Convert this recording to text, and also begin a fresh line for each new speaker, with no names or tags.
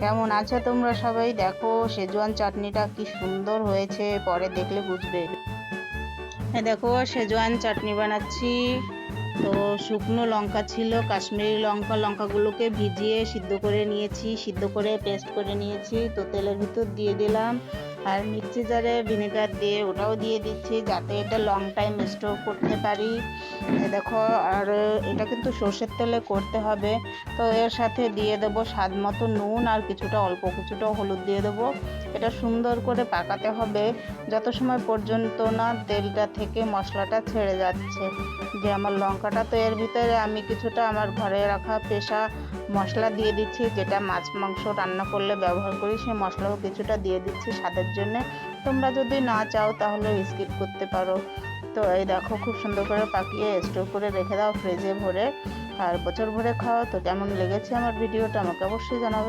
কেমন আছো তোমরা সবাই? দেখো শেজওয়ান চাটনিটা কি সুন্দর হয়েছে, পরে দেখলে বুঝবে। দেখো শেজওয়ান চাটনি বানাচ্ছি। তো শুকনো লঙ্কা ছিল, কাশ্মীরি লঙ্কা, লঙ্কাগুলোকে ভিজিয়ে সিদ্ধ করে নিয়েছি, সিদ্ধ করে পেস্ট করে নিয়েছি। তো তেলের ভিতর দিয়ে দিলাম, আর মিক্সি জারে ভিনেগার দিয়ে ওটাও দিয়ে দিচ্ছি যাতে এটা লং টাইম স্টোর করতে পারি। দেখো, আর এটা কিন্তু সর্ষের তেলে করতে হবে। তো এর সাথে দিয়ে দেবো স্বাদ মতো নুন, আর অল্প কিছুটা হলুদ দিয়ে দেবো। এটা সুন্দর করে পাকাতে হবে যত সময় পর্যন্ত না তেলটা থেকে মশলাটা ছেড়ে যাচ্ছে। যে আমার লঙ্কাটা, তো এর ভিতরে আমি কিছুটা আমার ঘরে রাখা পেশা মশলা দিয়ে দিচ্ছি, যেটা মাছ মাংস রান্না করলে ব্যবহার করি। সেই মশলাও কিছুটা দিয়ে দিচ্ছি স্বাদের জন্য। তোমরা যদি না চাও তাহলে স্কিপ করতে পারো। তো এই দেখো, খুব সুন্দর করে পাকিয়ে স্টোর করে রেখে দাও ফ্রিজে ভরে, আর বছর ভরে খাও। তো কেমন লেগেছে আমার ভিডিওটা আমাকে অবশ্যই জানাবে।